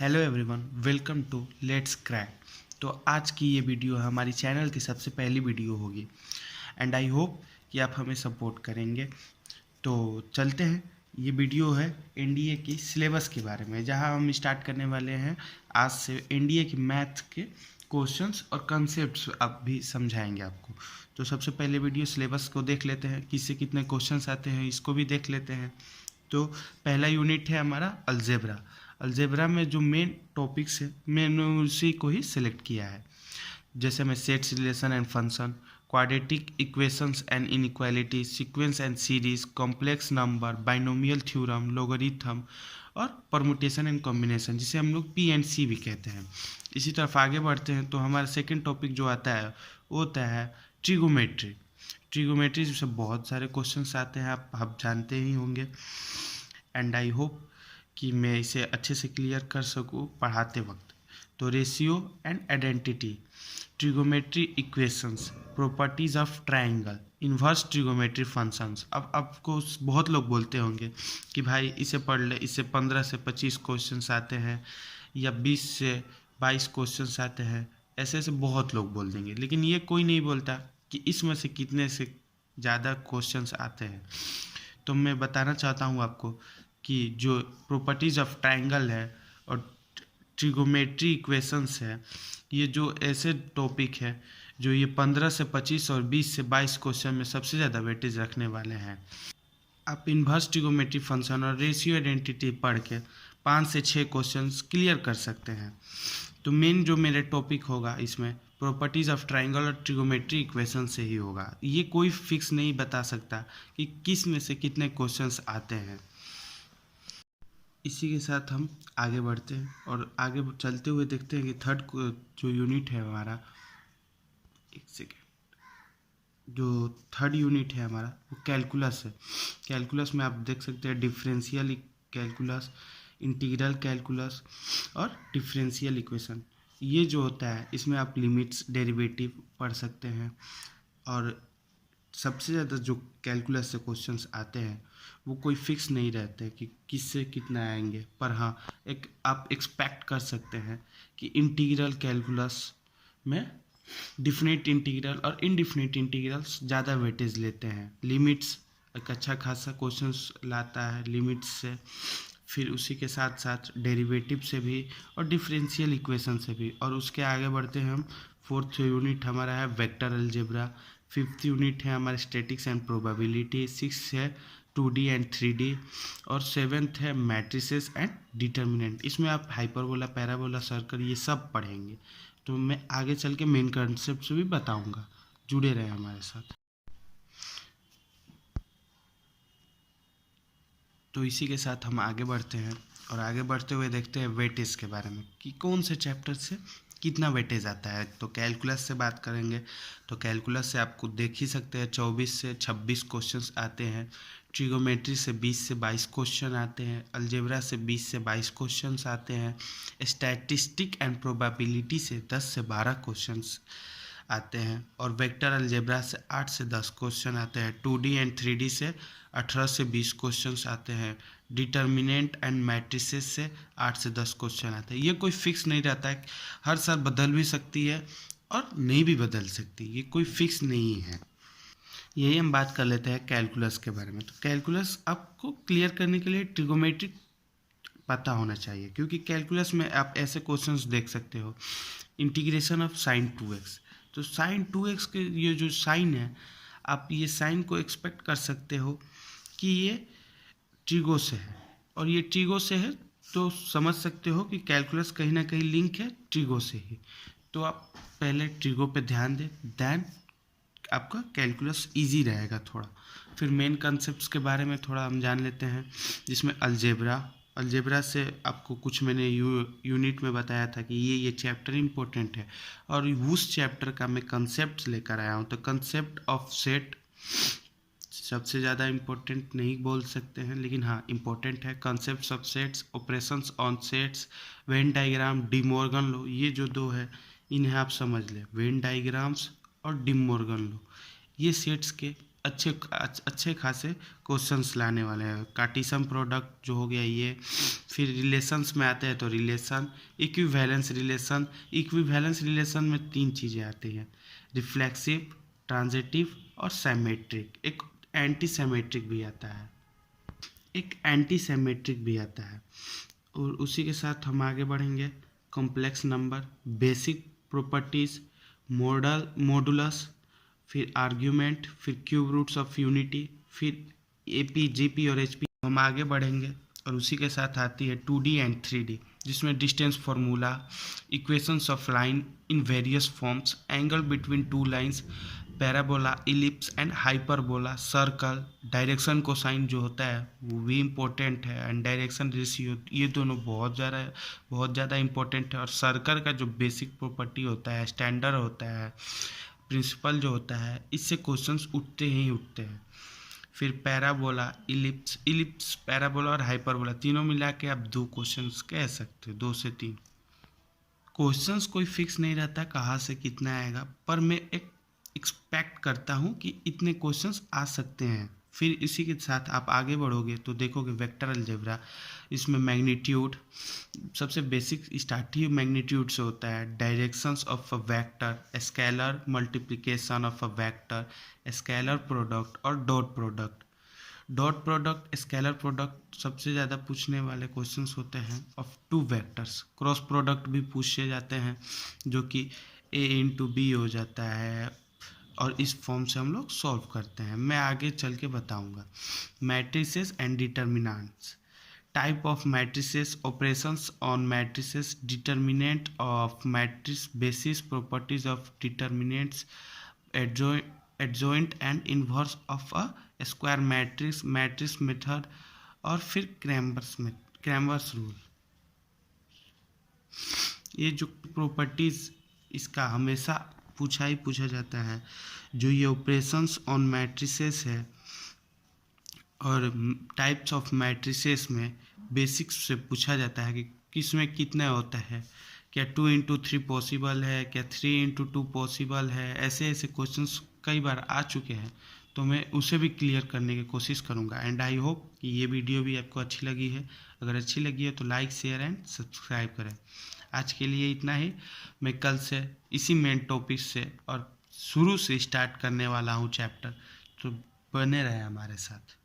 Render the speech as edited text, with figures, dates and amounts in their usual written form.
Hello everyone, welcome to let's crack. तो आज की ये वीडियो हमारी चैनल की सबसे पहली वीडियो होगी एंड आई होप कि आप हमें सपोर्ट करेंगे। तो चलते हैं। ये वीडियो है एनडीए की सिलेबस के बारे में, जहां हम स्टार्ट करने वाले हैं आज से एनडीए की मैथ के क्वेश्चंस और कॉन्सेप्ट्स अब भी समझाएंगे आपको। तो सबसे पहले वीडियो सिलेबस को देख लेते हैं, किससे कितने क्वेश्चंस आते हैं इसको भी देख लेते हैं। तो पहला यूनिट है हमारा अलजेब्रा। अलजेब्रा में जो मेन टॉपिक्स है मैंने उसी को ही सिलेक्ट किया है, जैसे मैं sets, relation and function, quadratic equations and inequality, sequence and series, complex number, binomial theorem, logarithm और परमुटेशन एंड कॉम्बिनेशन, जिसे हम लोग पी एंड सी भी कहते हैं। इसी तरफ आगे बढ़ते हैं तो हमारा सेकेंड टॉपिक जो आता है वो होता है ट्रिगोमेट्री। ट्रिगोमेट्री से बहुत सारे क्वेश्चंस आते हैं, आप जानते ही होंगे एंड आई होप कि मैं इसे अच्छे से क्लियर कर सकूँ पढ़ाते वक्त। तो ratio and identity, trigonometry equations, properties of triangle, inverse trigonometry functions. अब आपको बहुत लोग बोलते होंगे कि भाई इसे पढ़ ले, इससे 15 से 25 क्वेश्चंस आते हैं या 20 से 22 क्वेश्चंस आते हैं, ऐसे ऐसे बहुत लोग बोल देंगे, लेकिन ये कोई नहीं बोलता कि इसमें से कितने से ज़्यादा क्वेश्चंस आते हैं। तो मैं बताना चाहता हूँ आपको कि जो प्रॉपर्टीज़ ऑफ ट्रायंगल है और ट्रिगोमेट्री इक्वेशंस है, ये जो ऐसे टॉपिक है जो ये 15 से 25 और 20 से 22 क्वेश्चन में सबसे ज़्यादा वेटेज रखने वाले हैं। आप इन्वर्स ट्रिगोमेट्री फंक्शन और रेशियो आइडेंटिटी पढ़ के 5 से 6 क्वेश्चंस क्लियर कर सकते हैं। तो मेन जो मेरे टॉपिक होगा इसमें प्रॉपर्टीज़ ऑफ ट्रायंगल और ट्रिगोमेट्री इक्वेशन से ही होगा। ये कोई फिक्स नहीं बता सकता कि किस में से कितने क्वेश्चंस आते हैं। इसी के साथ हम आगे बढ़ते हैं और आगे चलते हुए देखते हैं कि थर्ड जो यूनिट है हमारा, एक सेकेंड, जो थर्ड यूनिट है हमारा वो कैलकुलस है। कैलकुलस में आप देख सकते हैं डिफरेंशियल कैलकुलस, इंटीग्रल कैलकुलस और डिफरेंशियल इक्वेशन। ये जो होता है इसमें आप लिमिट्स, डेरिवेटिव पढ़ सकते हैं और सबसे ज़्यादा जो कैलकुलस से क्वेश्चंस आते हैं वो कोई फिक्स नहीं रहते कि किससे कितना आएंगे, पर हाँ एक आप एक्सपेक्ट कर सकते हैं कि इंटीग्रल कैलकुलस में डिफिनिट इंटीग्रल और इनडिफिनिट इंटीग्रल्स ज़्यादा वेटेज लेते हैं। लिमिट्स एक अच्छा खासा क्वेश्चंस लाता है लिमिट्स से, फिर उसी के साथ साथ डेरिवेटिव से भी और डिफरेंशियल इक्वेशन से भी। और उसके आगे बढ़ते हैं हम, फोर्थ यूनिट हमारा है वेक्टर अलजेब्रा, फिफ्थ यूनिट है हमारा स्टैटिक्स एंड प्रोबेबिलिटी, सिक्स है 2D एंड 3D और सेवेंथ है मैट्रिसेस एंड डिटर्मिनेंट। इसमें आप हाइपरबोला, पैराबोला, सर्कल ये सब पढ़ेंगे। तो मैं आगे चल के मेन कॉन्सेप्ट भी बताऊंगा, जुड़े रहे हमारे साथ। तो इसी के साथ हम आगे बढ़ते हैं और आगे बढ़ते हुए देखते हैं वेटेज के बारे में कि कौन से चैप्टर से कितना वेटेज आता है। तो कैलकुलस से बात करेंगे तो कैलकुलस से आपको देख ही सकते हैं 24 से 26 क्वेश्चंस आते हैं, ट्रिगोमेट्री से 20 से 22 क्वेश्चन आते हैं, अलजेब्रा से 20 से 22 क्वेश्चंस आते हैं, स्टैटिस्टिक एंड प्रोबेबिलिटी से 10 से 12 क्वेश्चंस आते हैं और वेक्टर अलजेब्रा से 8 से 10 क्वेश्चन आते हैं, 2D एंड 3D से 18 से 20 क्वेश्चंस आते हैं, डिटर्मिनेंट एंड मैट्रिसेस से 8 से 10 क्वेश्चन आते हैं। ये कोई फिक्स नहीं रहता है, हर साल बदल भी सकती है और नहीं भी बदल सकती, ये कोई फिक्स नहीं है। यही हम बात कर लेते हैं कैलकुलस के बारे में। तो कैलकुलस आपको क्लियर करने के लिए ट्रिगोमेट्रिक पता होना चाहिए, क्योंकि कैलकुलस में आप ऐसे क्वेश्चंस देख सकते हो, इंटीग्रेशन ऑफ साइन 2x। तो साइन 2x के ये जो साइन है, आप ये साइन को एक्सपेक्ट कर सकते हो कि ये ट्रिगो से है, और ये ट्रिगो से है तो समझ सकते हो कि कैलकुलस कहीं ना कहीं लिंक है ट्रिगो से ही। तो आप पहले ट्रिगो पे ध्यान दें, देन आपका कैलकुलस इजी रहेगा थोड़ा। फिर मेन कॉन्सेप्ट्स के बारे में थोड़ा हम जान लेते हैं, जिसमें अलजेब्रा से आपको कुछ मैंने यूनिट में बताया था कि ये चैप्टर इम्पोर्टेंट है और उस चैप्टर का मैं कंसेप्ट लेकर आया हूँ। तो कंसेप्ट ऑफ सेट सबसे ज़्यादा इम्पोर्टेंट नहीं बोल सकते हैं, लेकिन हाँ इम्पोर्टेंट है। Concept of sets, operations on sets, Venn diagram, De Morgan law, ये जो दो है इन्हें आप समझ लें, वेन डायग्राम्स और डी मॉर्गन लॉ। ये सेट्स के अच्छे खासे क्वेश्चंस लाने वाले हैं। कार्टेशियन प्रोडक्ट जो हो गया ये, फिर रिलेशंस में आते हैं तो रिलेशन, इक्विवेलेंस रिलेशन में 3 चीज़ें आती हैं, रिफ्लेक्सिव, ट्रांजिटिव और सिमेट्रिक। एक एंटी सिमेट्रिक भी आता है। और उसी के साथ हम आगे बढ़ेंगे, complex number, basic properties, modulus, फिर आर्ग्यूमेंट, फिर क्यूब रूट्स ऑफ यूनिटी, फिर एपी, जीपी और एचपी हम आगे बढ़ेंगे। और उसी के साथ आती है 2D एंड 3D, जिसमें distance formula, equations of line in various forms, angle between 2 lines, parabola, ellipse and hyperbola, circle, direction cosine जो होता है वो भी इम्पोर्टेंट है, एंड डायरेक्शन रेशियो, ये दोनों बहुत ज़्यादा इम्पोर्टेंट है। और सर्कल का जो बेसिक प्रॉपर्टी होता है, स्टैंडर्ड होता है, प्रिंसिपल जो होता है, इससे क्वेश्चंस उठते हैं। फिर पैराबोला, इलिप्स, पैराबोला और हाइपरबोला तीनों मिला के आप 2 क्वेश्चंस कह सकते हो, 2 से 3 क्वेश्चंस। कोई फिक्स नहीं रहता कहाँ से कितना आएगा, पर मैं एक्सपेक्ट करता हूँ कि इतने क्वेश्चंस आ सकते हैं। फिर इसी के साथ आप आगे बढ़ोगे तो देखोगे वेक्टर अलजेब्रा, इसमें मैग्नीट्यूड, सबसे बेसिक स्टार्ट ही मैग्नीट्यूड से होता है, directions of a vector, scalar multiplication of a vector, scalar product और डॉट प्रोडक्ट, स्केलर प्रोडक्ट सबसे ज़्यादा पूछने वाले क्वेश्चंस होते हैं ऑफ 2 वेक्टर्स। क्रॉस प्रोडक्ट भी पूछे जाते हैं जो कि a इंटू बी हो जाता है, और इस फॉर्म से हम लोग सॉल्व करते हैं। मैं आगे चल के बताऊंगा। Matrices and determinants, type of matrices, operations on matrices, determinant of matrix, basis, properties of determinants, adjoint and inverse of a square matrix method, और फिर क्रैमर्स रूल। ये जो प्रॉपर्टीज, इसका हमेशा पूछा जाता है। जो ये ऑपरेशंस ऑन मैट्रिसेस है और टाइप्स ऑफ मैट्रिसेस में बेसिक्स से पूछा जाता है कि किस में कितना होता है, क्या 2 इंटू 3 पॉसिबल है, क्या 3 इंटू 2 पॉसिबल है। ऐसे क्वेश्चंस कई बार आ चुके हैं, तो मैं उसे भी क्लियर करने की कोशिश करूंगा। एंड आई होप कि ये वीडियो भी आपको अच्छी लगी है। अगर अच्छी लगी है तो लाइक, शेयर एंड सब्सक्राइब करें। आज के लिए इतना ही। मैं कल से इसी मेन टॉपिक से और शुरू से स्टार्ट करने वाला हूँ चैप्टर, तो बने रहे हमारे साथ।